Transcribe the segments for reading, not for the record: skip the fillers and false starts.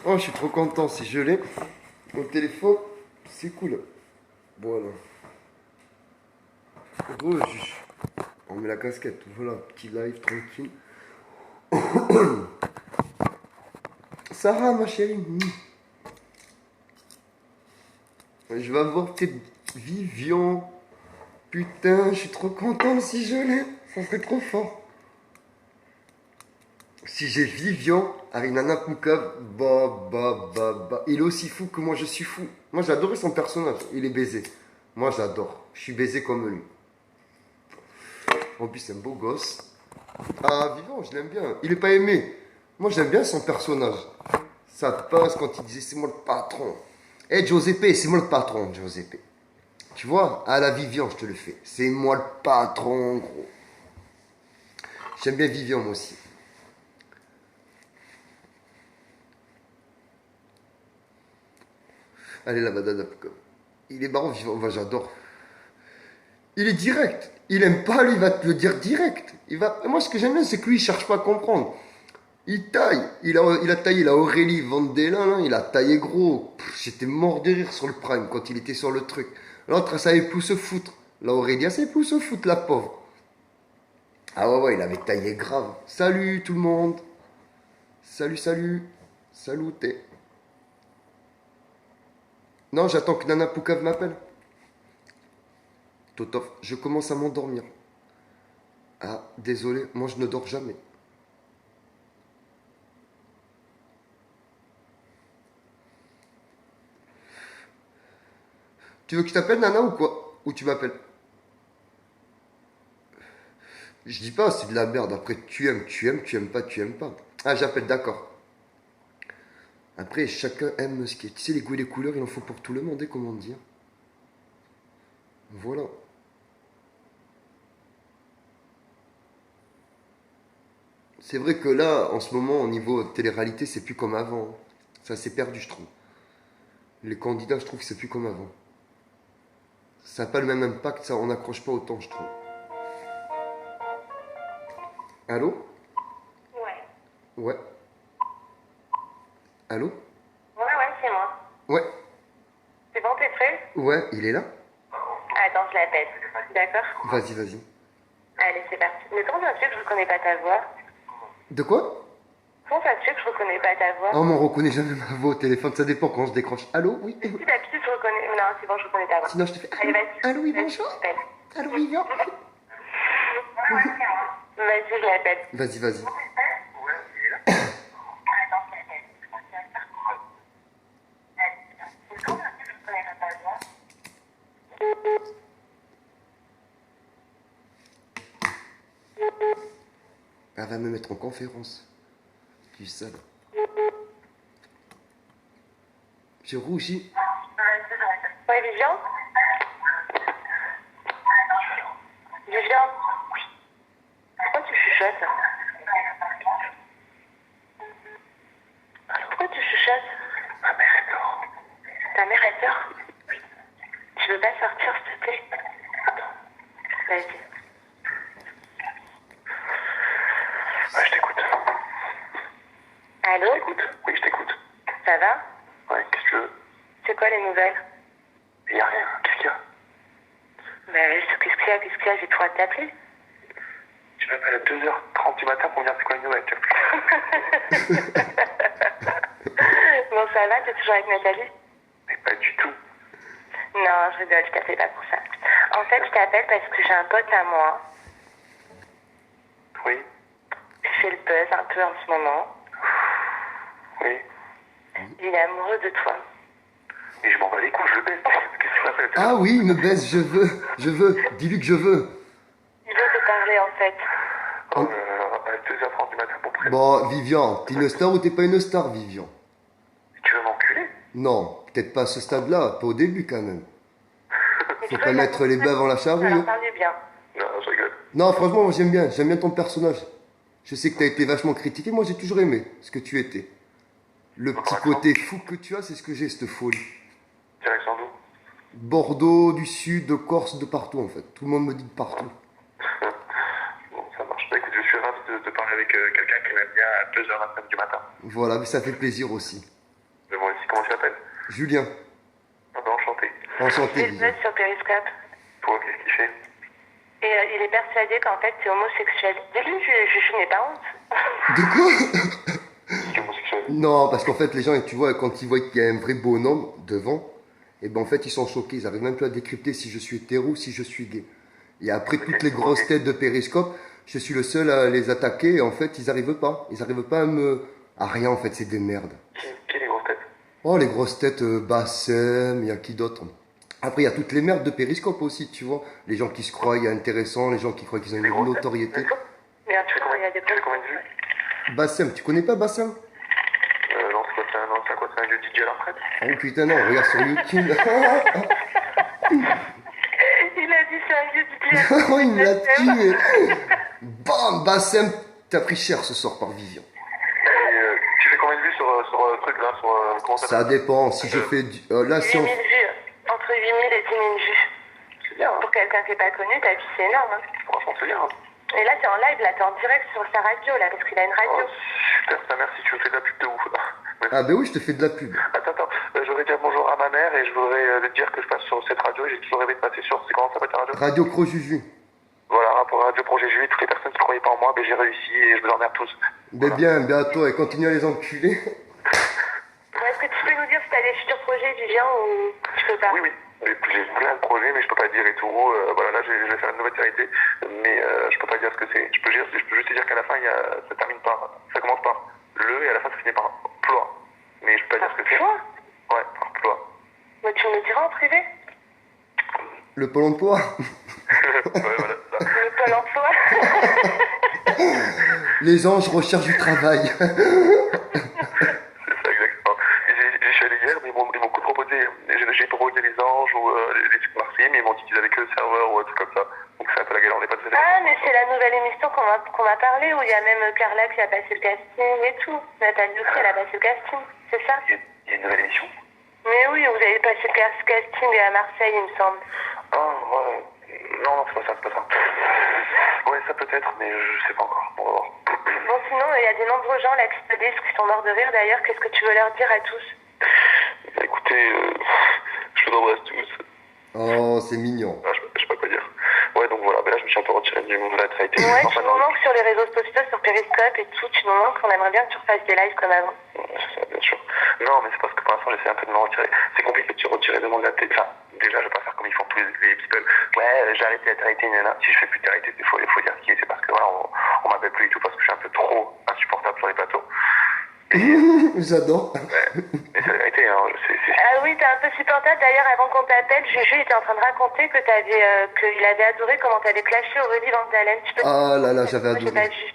Oh, je suis trop content, c'est gelé. Mon téléphone, c'est cool. Voilà. Rouge. On met la casquette, voilà, petit live tranquille. Sarah, ma chérie. Je vais avoir peut-être Vivian. Putain, je suis trop content si je l'ai. Ça serait trop fort. Si j'ai Vivian avec Nana Poucave, il est aussi fou que moi je suis fou. Moi j'adorais son personnage, il est baisé. Moi j'adore, je suis baisé comme lui. En plus c'est un beau gosse. Ah Vivian, je l'aime bien, il est pas aimé. Moi j'aime bien son personnage. Ça passe quand il disait c'est moi le patron. Eh Giuseppe, c'est moi le patron, Giuseppe. Tu vois, à la Vivian je te le fais. C'est moi le patron, gros. J'aime bien Vivian moi aussi. Allez la badada. Il est marrant, Vivian, moi j'adore. Il est direct. Il aime pas, lui, il va te le dire direct. Moi, ce que j'aime bien, c'est que lui, il cherche pas à comprendre. Il taille. Il a taillé la Aurélie Vandela, là, il a taillé gros. J'étais mort de rire sur le prime quand il était sur le truc. L'autre, elle savait plus se foutre. La Aurélie, elle savait plus se foutre, la pauvre. Ah ouais, il avait taillé grave. Salut tout le monde. Salut, salut. Saluté. Non, j'attends que Nana Poucave m'appelle. Totov, je commence à m'endormir. Ah, désolé, moi je ne dors jamais. Tu veux que je t'appelle Nana ou quoi? Ou tu m'appelles? Je dis pas, c'est de la merde. Après, tu aimes pas, tu aimes pas. Ah, j'appelle, d'accord. Après, chacun aime ce qui est. Tu sais, les goûts et les couleurs, il en faut pour tout le monde, et comment dire. Voilà. C'est vrai que là, en ce moment, au niveau télé-réalité, c'est plus comme avant. Ça s'est perdu, je trouve. Les candidats, je trouve que c'est plus comme avant. Ça n'a pas le même impact, ça, on n'accroche pas autant, je trouve. Allô? Ouais. Ouais. Allô? Ouais, c'est moi. Ouais. C'est bon, t'es prêt? Ouais, il est là? Attends, je l'appelle. D'accord? Vas-y, vas-y. Allez, c'est parti. Mais comment ça se fait que je reconnais pas ta voix? De quoi? Comment ça se fait que je reconnais pas ta voix? Oh, mais on reconnaît jamais ma voix au téléphone, ça dépend quand je décroche. Allô? Oui? Si d'habitude je reconnais. Non, c'est bon, je reconnais ta voix. Sinon, je te fais. Allez, Allô? vas-y. Allô, oui, Vas-y, bonjour? je t'appelle. Allô, Vivian? Vas-y, je l'appelle. Vas-y, vas-y. Elle va me mettre en conférence. Tu sais. J'ai rougi. Ouais, Vivian? Vivian? Pourquoi tu chuchotes? Pourquoi tu chuchotes? Ma mère est dort. Ta mère est dort? Oui. Tu veux pas sortir, s'il te plaît? Vas-y. Ouais, je t'écoute. Allô? Je t'écoute. Oui, je t'écoute. Ça va? Ouais, qu'est-ce que tu veux? C'est quoi les nouvelles? Y a rien. Qu'est-ce qu'il y a? Mais qu'est-ce qu'il y a? Qu'est-ce qu'il y a? J'ai trop hâte de t'appeler. Tu m'appelles à 2h30 du matin pour me dire c'est quoi une nouvelle, tu Bon, ça va? T'es toujours avec Nathalie? Mais pas du tout. Non, je rigole, je t'appelle pas pour ça. En fait, je t'appelle parce que j'ai un pote à moi. Oui. Je fais le buzz un peu en ce moment. Oui. Il est amoureux de toi. Mais je m'en bats les couilles, je le baisse. Qu'est-ce que tu m'appelles à 2h? Ah oui, il me baisse, je veux. Dis-lui que je veux. Il veut te parler en fait. À 2h30 du matin pour près. Bon, Vivian, t'es une star ou t'es pas une star, Vivian? Tu veux m'enculer? Non, peut-être pas à ce stade-là, pas au début quand même. Mais Faut tu pas vois, mettre les bœufs avant la charrue. ça leur Hein. parle bien. Non, je rigole. Non, franchement, moi j'aime bien ton personnage. Je sais que t'as été vachement critiqué, moi j'ai toujours aimé ce que tu étais. Le petit côté fou que tu as, c'est ce que j'ai, cette folie. Direction d'où? Bordeaux, du sud, de Corse, de partout en fait. Tout le monde me dit de partout. Bon, ça marche. Bah écoute, je suis ravi de parler avec quelqu'un qui m'aime bien à 2h25 du matin. Voilà, mais ça fait plaisir aussi. moi aussi, comment tu t'appelles? Julien. Ah ben, enchanté. Enchanté, Il Vivian. buzz sur Periscope. Toi, qu'est-ce qu'il fait? Et il est persuadé qu'en fait, c'est homosexuel. Dis-lui, je n'ai pas honte. De quoi? C'est homosexuel. Non, parce qu'en fait, les gens, tu vois, quand ils voient qu'il y a un vrai bonhomme devant, et ben en fait, ils sont choqués. Ils arrivent même plus à décrypter si je suis hétéro ou si je suis gay. Et après toutes les grosses têtes de Périscope, je suis le seul à les attaquer. Et en fait, ils arrivent pas. Ils arrivent pas à me... à rien, en fait, c'est des merdes. Qui est les grosses têtes? Oh, les grosses têtes, Bassem, il y a qui d'autre? Après, il y a toutes les merdes de Périscope aussi, tu vois. Les gens qui se croient intéressants, les gens qui croient qu'ils ont une notoriété. Mais en tout cas, il y a des Tu fais combien de vues? Bassem, tu connais pas Bassem? Non, c'est quoi, c'est un vieux DJ à la retraite? Oh putain, non, regarde sur YouTube. Il a dit c'est un vieux DJ. Oh, il me l'a tué. Bam, Bassem, t'as pris cher ce soir par Vivian. Et tu fais combien de vues sur truc là, sur comment ça Ça s'appelle? dépend. Si je fais du... là, 8 si 000 on... vues. Entre 8 000 et 10 000 vues. C'est bien, hein. Pour quelqu'un qui n'est pas connu, ta vie, c'est énorme. Hein. Franchement, c'est bien. Hein. Et là, t'es en live, là, t'es en direct sur sa radio, là, parce qu'il a une radio. Oh, super, ta mère, si tu me fais de la pub de ouf. Ah ben oui, je te fais de la pub. Attends, je voudrais dire bonjour à ma mère et je voudrais lui dire que je passe sur cette radio et j'ai toujours rêvé de passer sur. C'est comment ça s'appelle ta radio? Radio Crojuju. Voilà, rapport à Radio Projet Juillet, toutes les personnes qui croyaient pas en moi, ben j'ai réussi et je vous emmerde tous. Ben bien, ben à toi, et continue à les enculer. Bon, est-ce que tu peux nous dire si t'as des futurs projets, Vivian, ou tu peux pas? Oui, j'ai plein de projets, mais je peux pas dire et tout. Voilà, là, je vais faire une nouvelle série, mais je peux pas dire ce que c'est. Je peux juste te dire qu'à la fin, ça termine par, ça commence par le et à la fin, ça finit par ploie. Mais je peux pas dire ce que c'est. Ploie? Ouais, par ploie. Mais tu me le diras en privé? Le Pôle emploi. Ouais, voilà, c'est ça. Le Pôle emploi? Les anges recherchent du travail. C'est ça, exactement. Et je suis allé hier, mais ils m'ont proposé, j'ai proposé les anges ou les trucs marseillais, mais ils m'ont dit qu'ils avaient que le serveur ou un truc comme ça. Donc c'est un peu la galère, on n'est pas très Ah, mais c'est la nouvelle émission qu'on m'a parlé, où il y a même Carla qui a passé le casting et tout. Nathalie aussi, elle a passé le casting, c'est ça? Il y a une nouvelle émission? Mais oui, vous avez passé le casting à Marseille, il me semble. Ah, ouais. Non, c'est pas ça, c'est pas ça. Ouais, ça peut-être, mais je sais pas encore. On va voir. Bon, sinon, il y a des nombreux gens là qui te disent, qui sont morts de rire d'ailleurs. Qu'est-ce que tu veux leur dire à tous? Écoutez, je vous embrasse tous. Oh, c'est mignon. Ah, je sais pas quoi dire. Ouais, donc voilà, ben là je me suis un peu retiré du monde de la traité. Ouais, Enfin, tu nous manques sur les réseaux sociaux, sur Periscope et tout. Tu nous manques, on aimerait bien que tu refasses des lives comme avant. c'est ça, bien sûr. Non, mais c'est parce que pour l'instant j'essaie un peu de me retirer. C'est compliqué de se retirer de monde de la télé. Enfin, déjà, je vais pas faire comme ils font tous les people. Ouais, j'ai arrêté la télé, nana. Si je fais plus de télé, il faut dire qui est. C'est parce que voilà, on m'appelle plus et tout parce que je suis un peu trop insupportable sur les plateaux. J'adore. Ouais. Et c'est la vérité, hein. Ah oui, t'es un peu supportable. D'ailleurs, avant qu'on t'appelle, Juju était en train de raconter que qu'il avait adoré comment t'avais clashé Aurélie Vandalen. Tu peux Ah là là, j'avais Moi, j'ai adoré. pas vu.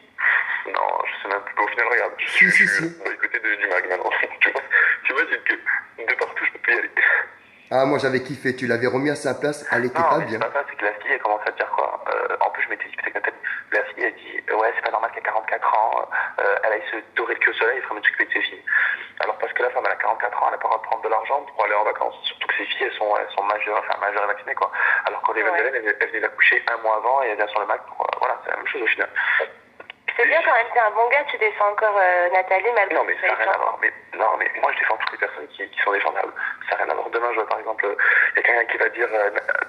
Non, je sais même plus. Au final, regarde. Si. Je suis du côté du mag maintenant. Tu vois, c'est que de partout, je peux plus y aller. Ah, moi j'avais kiffé, tu l'avais remis à sa place, elle était Non, pas mais bien. c'est pas ça, c'est que la fille, elle commence à dire quoi. En plus, je m'étais disputé avec Nathalie. La fille, elle dit ouais, c'est pas normal qu'à 44 ans, elle aille se dorer le queue au soleil et ferait s'occuper de ses filles. Alors, parce que la femme, elle a 44 ans, elle n'a pas le droit de prendre de l'argent pour aller en vacances. Surtout que ses filles, elles sont majeures, majeures et vaccinées, quoi. Alors qu'Aurélie Vandalen, elle venait d'accoucher un mois avant et elle vient sur le Mac pour. Voilà, c'est la même chose au final. C'est bien quand même, t'es un bon gars, tu défends encore Nathalie malgré Non, mais ça n'a rien à voir. Non, mais moi, je défends toutes les personnes qui sont défendables. Ça n'a rien à voir. Demain, je vois par exemple, il y a quelqu'un qui va dire,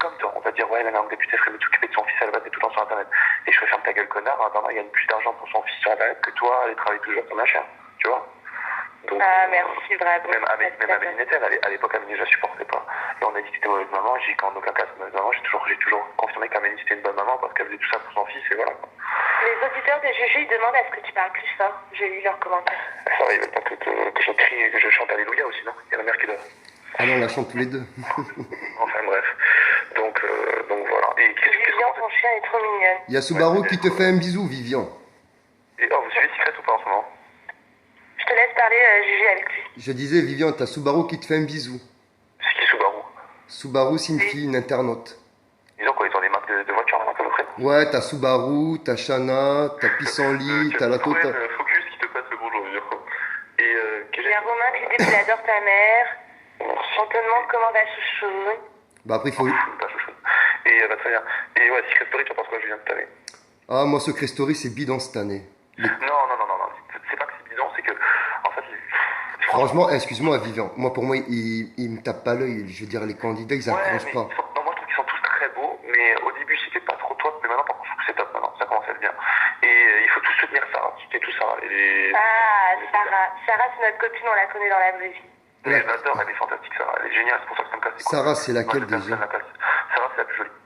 comme toi, on va dire, ouais, la norme députée ferait mieux s'occuper de son fils, elle va être tout le temps sur Internet. Et je ferais ferme ta gueule, connard. Attends, elle gagne plus d'argent pour son fils sur Internet que toi, elle travaille toujours comme machin. Tu vois? Donc, Ah, merci, bravo. Même Amélie Nettel, à l'époque, Amélie, je la supportais pas. Et on a dit que c'était une mauvaise maman. J'ai dit qu'en aucun cas, c'est une mauvaise maman. J'ai toujours confirmé qu'Amélie, c'était une bonne maman parce qu'elle faisait tout ça pour son fils et voilà. Les auditeurs de Juju, ils demandent à ce que tu parles plus fort. Je lis leurs commentaires. Ça va, ils veulent pas que je crie et que je chante Alléluia aussi, non? Il y a la mère qui doit. Ah non, on la chante tous les deux. Enfin bref. Donc voilà. Et Vivian, ton chien est trop mignonne. Il y a Subaru qui te fait un bisou, Vivian. Et vous suivez Secret ou pas en ce moment? Je te laisse parler Juju avec lui. Je disais, Vivian, t'as Subaru qui te fait un bisou. C'est qui Subaru? Subaru, c'est une fille, une internaute. Ils ont quoi? Ils ont des marques de voitures maintenant à peu près? Ouais, t'as Subaru, t'as Shana, t'as Pissenlit, t'as la totale. Focus qui te passe le bonjour, je veux dire. Et Il y a Romain qui dit qu'il adore ta mère. On te demande comment va Chouchou. Bah après, il faut... Pas chouchou. Et très bien. Et ouais, Secret Story, tu en penses quoi, Julien, cette année? Ah, moi, Secret Story, c'est bidon cette année. Non. C'est pas que c'est bidon, c'est que, en fait, Franchement, excuse-moi, Vivian. Moi, pour moi, il me tape pas l'œil. Je veux dire, les candidats, ils Ouais, accrochent mais pas. non, moi je trouve qu'ils sont tous très beaux, mais au début c'était pas trop top, mais maintenant par contre je trouve que c'est top maintenant, ça commence à être bien. Et il faut tous soutenir Sarah, soutenez tout Sarah. Ah, Sarah. Sarah, c'est notre copine, on la connaît dans la vraie vie. Mais je l'adore, elle est fantastique Sarah, elle est géniale, c'est pour ça que ça me casse les couilles. Sarah, c'est Moi, laquelle je personne déjà? la place. Sarah c'est la plus jolie.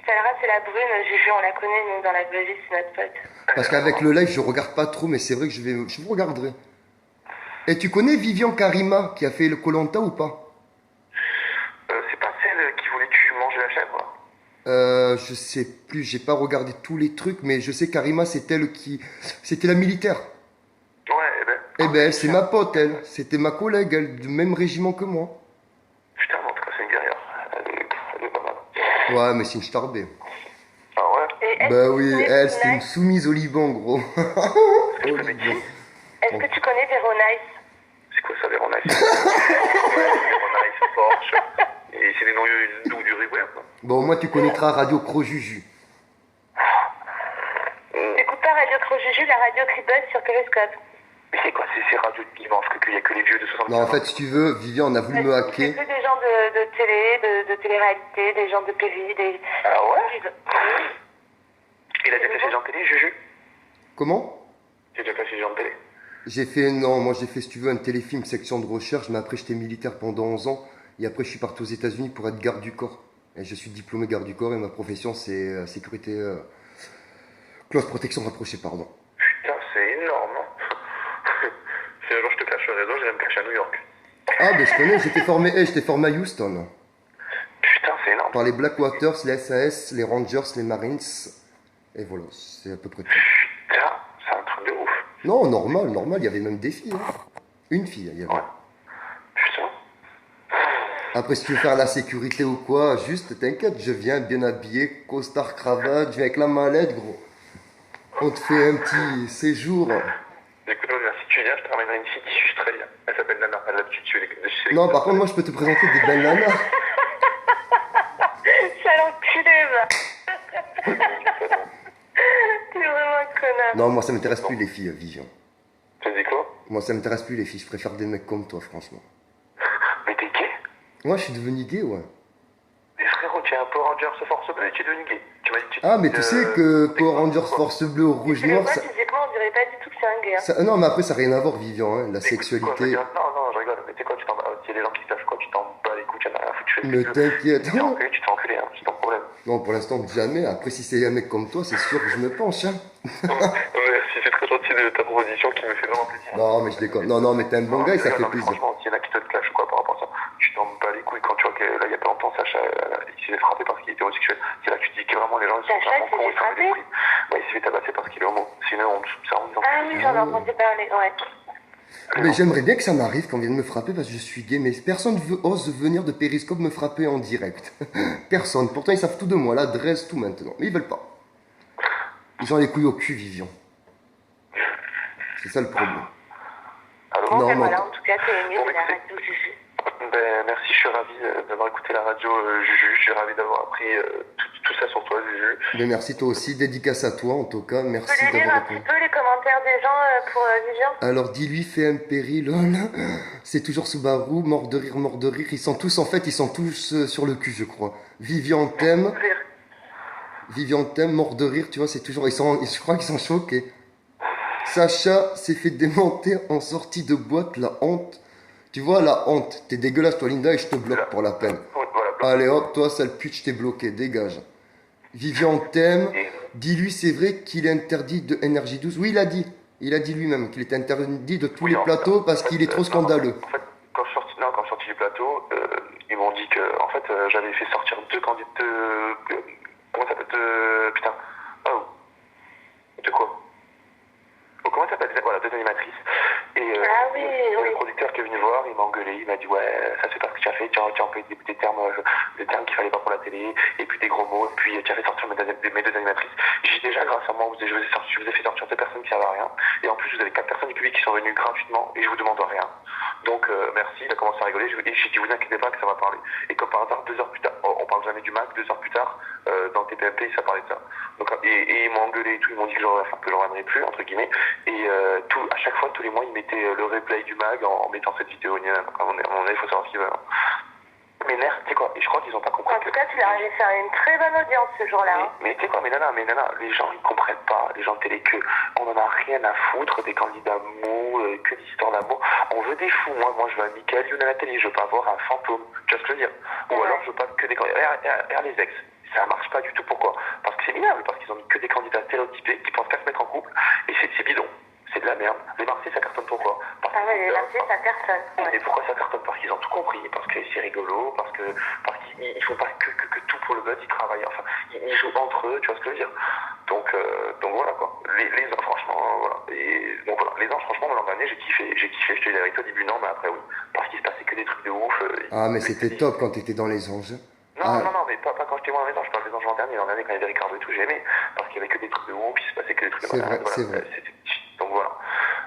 Sarah, c'est la brune, Juju, on la connaît, nous, dans la vraie vie, c'est notre pote. Parce qu'avec le live, je regarde pas trop, mais c'est vrai que je vous regarderai. Et tu connais Vivian Karima qui a fait le koh ou pas? C'est pas celle qui voulait que tu manges la chèvre là. Je sais plus, j'ai pas regardé tous les trucs, mais je sais Karima, c'était la militaire. Ouais, Eh ben, c'est ma pote, elle. C'était ma collègue, elle, du même régiment que moi. Putain, mais en tout cas c'est une guerrière, elle est pas mal. Ouais, mais c'est une starbée. Ah ouais. Et est-ce Bah que oui, tu connais elle, c'était une Véronice soumise au Liban, gros. Je Au connais Liban. qui? Est-ce que tu connais Véronice? C'est quoi ça, Véronice? Véronice, Porsche. Et c'est des noms du Rivière, quoi. Bon, moi, tu connaîtras Radio Crojuju. Écoute pas Radio Crojuju, la radio qui buzz sur Periscope. Mais c'est quoi ces radios de dimanche qu'il y a que les vieux de 70 Non, en ans? fait, si tu veux, Vivian, on a voulu me C'est hacker. que des gens de télé, de télé-réalité, des gens de PV, des... Ah ouais? Il a déjà fait ses gens de télé, Juju? Comment? Il a déjà fait ses gens de télé? Moi j'ai fait, si tu veux, un téléfilm section de recherche, mais après j'étais militaire pendant 11 ans, et après je suis parti aux États-Unis pour être garde du corps. Et je suis diplômé garde du corps, et ma profession c'est sécurité, clause protection rapprochée, pardon. Putain, c'est énorme, hein. Si un jour je te cache le réseau, j'irai me cacher à New York. Ah, ben je connais, j'étais formé à Houston, Putain, c'est énorme. par les Blackwaters, les SAS, les Rangers, les Marines, et voilà, c'est à peu près tout. Putain, c'est un truc de ouf. Non, normal, il y avait même des filles, hein. Une fille, il y avait. Ouais. Putain. Après, si tu veux faire la sécurité ou quoi, juste t'inquiète, je viens bien habillé, costard, cravate, je viens avec la mallette, gros. On te fait un petit séjour. Écoute, moi, si tu viens, je te ramènerai une fille qui suce très bien. Elle s'appelle Nana. Elle a l'habitude de sucer les... Non, par contre, moi, je peux te présenter des belles nanas. Sale enculé, va. T'es vraiment un connard. Non, moi, ça m'intéresse plus les filles, Vivian. Tu dis quoi? Moi, ça m'intéresse plus les filles, je préfère des mecs comme toi, franchement. Mais t'es gay? Moi, je suis devenu gay, ouais. Mais frérot, tu es un Power Rangers Force Bleue et tu es devenu gay. Tu m'as dit... Ah, mais tu sais que Power Rangers Force Bleue au rouge Tu sais noir, quoi, ça... physiquement, on dirait pas du tout que c'est un gay. Hein. Non, mais après, ça n'a rien à voir, Vivian, hein, la Quoi, je veux sexualité. dire, non, je rigole. Mais tu sais quoi, tu t'en bats... S'il y a des gens qui sachent quoi, tu t'en bats les couilles, tu en as rien à foutre, tu fais ce Mais que tu veux. t'inquiète. Tu t'es enculé, tu t'es enculé, hein, c'est ton problème. Non, pour l'instant, jamais. Après, si c'est un mec comme toi, c'est sûr que je me penche, hein. Merci, c'est très gentil de ta proposition qui me fait vraiment plaisir. Non, mais je déconne. Non, mais t'es un bon gars et ça fait Non, mais plaisir. franchement, s'il y en a qui te clashent quoi par rapport à ça, tu t'en bats les couilles quand tu vois que là, il y a pas longtemps, Sacha, il s'est fait frapper parce qu'il était homosexuel. C'est là que tu te dis que vraiment les gens, ils sont Sacha, vraiment il s'est cons, fait ils s'en mettent des frapper couilles. Ouais, il s'est fait tabasser parce qu'il est homo. Sinon, on ça en disant. Ah oui, j'en ai entendu parler, ouais. Mais j'aimerais bien que ça m'arrive qu'on vienne me frapper parce que je suis gay, mais personne ose venir de Périscope me frapper en direct. Personne. Pourtant, ils savent tout de moi, l'adresse, tout maintenant. Mais ils veulent pas. Ils ont les couilles au cul, Vivian. C'est ça le problème. Alors, Bon, Non, ben non, voilà, en tout cas, c'est mieux Bon, de la écoutez. radio Juju. ben, merci, je suis ravi d'avoir écouté la radio Juju. Je suis ravi d'avoir appris tout ça sur toi, Juju. Mais merci toi aussi, dédicace à toi en tout cas, Tu merci peux lui lire d'avoir un petit répondu. peu les commentaires des gens pour Vivian? Alors dis-lui, fais un péril, c'est toujours Subaru, mort de rire, ils sont tous sur le cul je crois. Vivian t'aime, mort de rire, tu vois, c'est toujours, je crois qu'ils sont choqués. Sacha s'est fait démonter en sortie de boîte, la honte. Tu vois, la honte, t'es dégueulasse toi Linda et je te bloque pour la peine. Oui, voilà, blanc. Allez hop, toi sale pute, je t'ai bloqué, dégage. Vivian t'aime, dis-lui c'est vrai qu'il est interdit de énergie douce. Oui, il a dit lui-même qu'il est interdit de tous Oui, les en plateaux fait, parce qu'il est trop scandaleux. En fait, quand je suis sorti du plateau, ils m'ont dit que, en fait, j'avais fait sortir deux candidats comment ça s'appelle putain. Oh. De quoi? Oh, comment ça s'appelle? Voilà, deux animatrices. Et Ah oui, oui. le producteur qui est venu voir, il m'a engueulé, il m'a dit ouais, ça c'est pas ce que tu as fait, tu as employé des termes qu'il fallait pas pour la télé, et puis des gros mots, et puis tu as fait sortir mes deux animatrices. J'ai déjà, grâce à moi, je vous ai fait sortir deux personnes qui servent à rien, et en plus vous avez 4 personnes du public qui sont venues gratuitement, et je vous demande rien. Donc merci, il a commencé à rigoler, et j'ai dit vous inquiétez pas que ça va parler. Et comme par hasard, 2 heures plus tard, on parle jamais du Mac, 2 heures plus tard, dans le TPMP, ça parlait de ça. Donc, et ils m'ont engueulé et tout, ils m'ont dit que je reviendrai plus, entre guillemets. Et à chaque fois, tous les mois, ils mettaient le replay du mag en mettant cette vidéo. Il faut savoir ce qu'ils veulent. Hein. Mais merde, tu sais quoi, et je crois qu'ils ont pas compris. En tout cas, tu as réussi à faire une très bonne audience ce jour-là. Hein. Mais tu sais quoi, mais nana, les gens ils comprennent pas, les gens de télé que on en a rien à foutre des candidats mous, que d'histoires d'amour. On veut des fous, moi je veux un Michael Youn à la télé, je veux pas avoir un fantôme, tu vois ce que je veux dire. Ou alors je veux pas que des candidats. Regarde les ex, ça marche pas du tout, pourquoi? Parce que c'est minable, parce qu'ils ont mis que des candidats stéréotypés qui pensent qu'à se mettre en couple, et c'est bidon. C'est de la merde. Les Marseillais, ça cartonne pourquoi? Les Marseillais, ça cartonne. Ouais. Et pourquoi ça cartonne? Parce qu'ils ont tout compris, parce que c'est rigolo, parce qu'ils font pas que tout pour le buzz, ils travaillent, enfin, ils jouent entre eux, tu vois ce que je veux dire. Donc voilà quoi. Les ans, franchement, voilà. Et donc voilà, les ans, franchement, l'an dernier, j'ai kiffé, je te dis la vérité au début, non, mais après oui. Parce qu'il se passait que des trucs de ouf. Ah, mais c'était top quand t'étais dans les anges. Non, mais pas quand j'étais moi dans les anges, je parle des anges l'an dernier, quand il y avait Ricardo et tout, j'ai aimé. Parce qu'il y avait que des trucs de ouf, il se passait que des trucs de malade. C'est vrai. Donc voilà.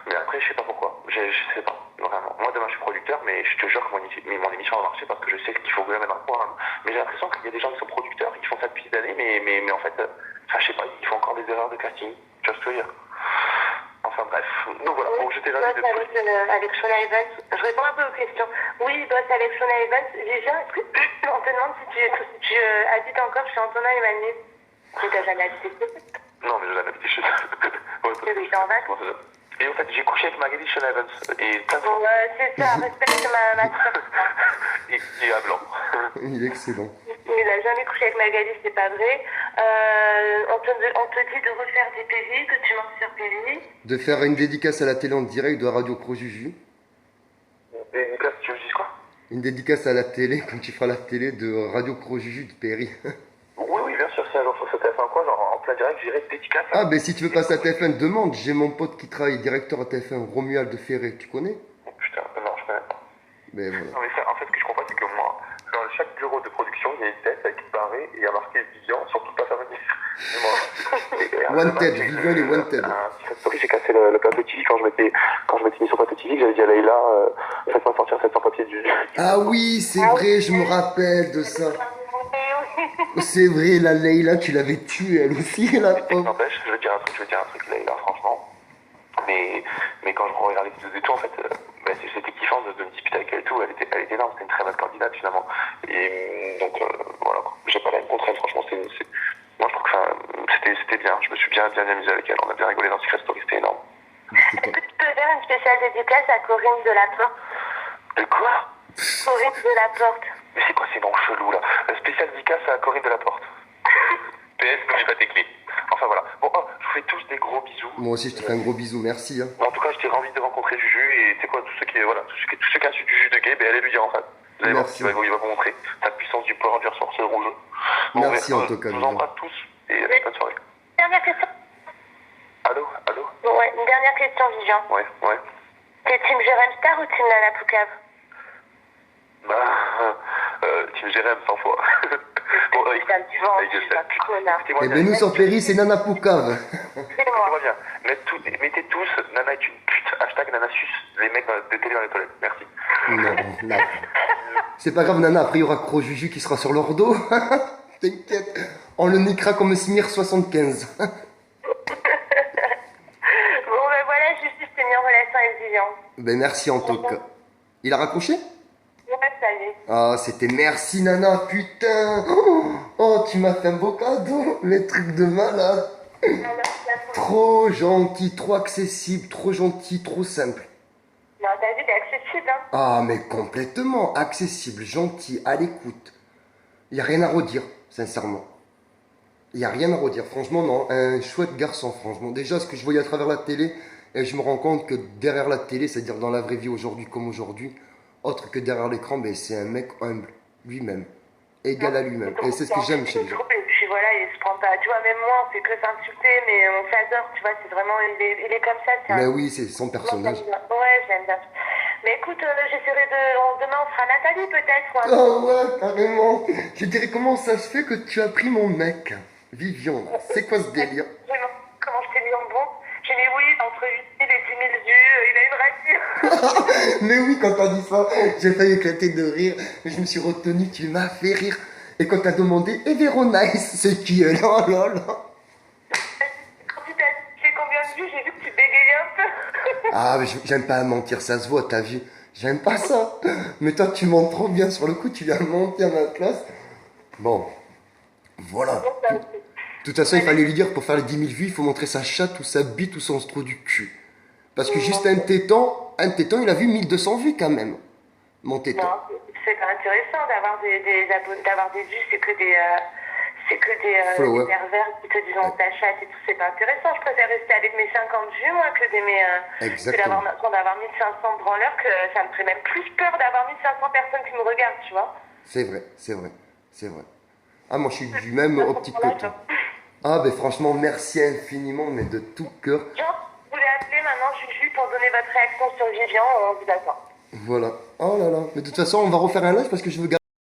Mais après, je sais pas pourquoi. Je sais pas, vraiment. Moi, demain, je suis producteur, mais je te jure que mon émission va marcher parce que je sais qu'il faut que je la mette dans le programme. Mais j'ai l'impression qu'il y a des gens qui sont producteurs, ils font ça depuis des années, mais en fait, je sais pas, ils font encore des erreurs de casting. Tu vois ce que je veux dire? Enfin bref. Donc voilà, bon, j'étais là. Avec Shona Evans, je réponds un peu aux questions. Oui, il bosse avec Shona Evans. Vivien, est-ce que on te demande si tu habites encore chez Antonin et Manu? Tu t'as jamais habité? Non, mais j'ai jamais habité chez eux. Oui, t'es en vacances. Et en fait, j'ai couché avec Magali Shona Evans. Et plein de fois. C'est ça, respecte ma soeur. Et à blanc. Il est excellent. Il n'a jamais couché avec Magali, c'est pas vrai. On te dit de refaire des PV, que tu manques sur PV. De faire une dédicace à la télé en direct de Radio Pro Juju. Dédicace, tu veux dire quoi? Une dédicace à la télé, quand tu feras la télé de Radio Pro Juju de Perry. Oui, bien sûr, si un jour sur TF1 quoi, genre en plein direct, j'irai dédicace. Ah, ben si tu veux passer à TF1, demande. J'ai mon pote qui travaille directeur à TF1, Romuald Ferré. Tu connais? Putain, non, je connais pas. Mais voilà. Non, mais ça, en fait, ce que je comprends, c'est que moi, dans chaque bureau de production, il y a une tête avec une barrée et il y a marqué Vivian, surtout pas faire venir. Wanted, Vivian et Wanted. J'ai cassé le plateau TV quand je m'étais mis sur plateau TV, j'avais dit à Leïla, faites-moi sortir 700 papiers du. Ah oui, c'est vrai, je me rappelle de ça. C'est vrai, la Leïla, tu l'avais tuée elle aussi, la pauvre. N'empêche, je veux dire un truc, Leïla, franchement. Mais quand je regarde les vidéos et tout, en fait, c'était kiffant de me disputer avec elle et tout. Elle était énorme, c'était une très bonne candidate finalement. Et donc, voilà, j'ai pas la haine contre elle, franchement, moi je trouve que c'était bien. Je me suis bien amusé avec elle, on a bien rigolé dans Secret Story, c'était énorme. Est-ce que tu peux faire une spéciale dédicace à Corinne Delaporte? De quoi? Corinne Delaporte. Mais c'est quoi ces noms chelous là? Spécial dédicace à Corinne Delaporte. PS, n'oublie pas tes clés. Enfin voilà. Bon, je vous fais tous des gros bisous. Moi aussi, je te fais un gros bisou, merci. Hein. Bon, en tout cas, je t'ai envie de rencontrer Juju et tu sais quoi, tous ceux qui insultent Juju de gay, allez lui dire en fait. Vous allez voir, il va vous montrer sa puissance du Power Ranger sur ce rouge. Bon, merci en tout cas. Je vous embrasse tous et bonne soirée. Dernière question. Allô? Ouais, une dernière question, Vivian. Ouais. T'es team Jérém Star ou team Nana Poucave? Team Jérém 100 fois. Bon, eh ben nous sur Perry, c'est Nana Poucave. Écoutez-moi bien. Mettez tous Nana est une pute. Hashtag Nana sus. Les mecs de télé dans les toilettes. Merci. Non. C'est pas grave, Nana. Après, il y aura Cro Juju qui sera sur leur dos. T'inquiète. On le niquera comme Smir 75. Bon, ben voilà, Juju s'est mis en relation avec Vivian. Ben merci en tout cas. Il a raccroché? Ouais, salut. Ah, c'était merci Nana, putain. Oh, tu m'as fait un beau cadeau. Les trucs de malade. Trop gentil, trop accessible, trop gentil, trop simple. Non, t'as vu, t'es accessible, hein. Ah, mais complètement accessible, gentil, à l'écoute. Il n'y a rien à redire, sincèrement. Il n'y a rien à redire, franchement, non. Un chouette garçon, franchement. Déjà, ce que je voyais à travers la télé, et je me rends compte que derrière la télé, c'est-à-dire dans la vraie vie aujourd'hui comme aujourd'hui, autre que derrière l'écran, ben, c'est un mec humble, lui-même, égal à lui-même. Et c'est ce que j'aime chez lui. Et puis voilà, il se prend pas. Tu vois, même moi, on fait que s'insulter, mais on s'adore, tu vois, c'est vraiment, il est comme ça. Mais oui, c'est son personnage. Ouais, j'aime bien. Mais écoute, j'essaierai demain on fera Nathalie peut-être. Oh ouais, carrément. Je dirais, comment ça se fait que tu as pris mon mec, Vivian? C'est quoi ce délire? Comment je t'ai mis en bon? J'ai dit oui, entre 8 000 et 10 000 yeux, il a une rature. Mais oui, quand t'as dit ça, j'ai failli éclater de rire. Je me suis retenu, tu m'as fait rire. Et quand t'as demandé, et Véronice, c'est qui elle? Oh là là. Ah, mais j'aime pas mentir, ça se voit, t'as vu. J'aime pas ça. Mais toi, tu mens trop bien sur le coup, tu viens mentir à ma place. Bon, voilà. Donc, ça De aussi. toute façon, il fallait lui dire pour faire les 10 000 vues, il faut montrer sa chatte ou sa bite ou son trou du cul. Parce que juste un téton, il a vu 1200 vues quand même. Mon téton. Non, c'est pas intéressant d'avoir des abonnés, d'avoir des vues, c'est que Follower. des pervers qui te disent on t'achète et tout, c'est pas intéressant. Je préfère rester avec mes 50 vues, moi, que Exactement. d'avoir 1500 branleurs, que ça me ferait même plus peur d'avoir 1500 personnes qui me regardent, tu vois. C'est vrai, c'est vrai, c'est vrai. Ah, moi, je suis du même optique que toi. Ah, ben franchement, merci infiniment, mais de tout cœur. Jean, vous voulez appeler maintenant Juju pour donner votre réaction sur Vivian, on vous attend. Voilà. Oh là là. Mais de toute façon, on va refaire un live parce que je veux garder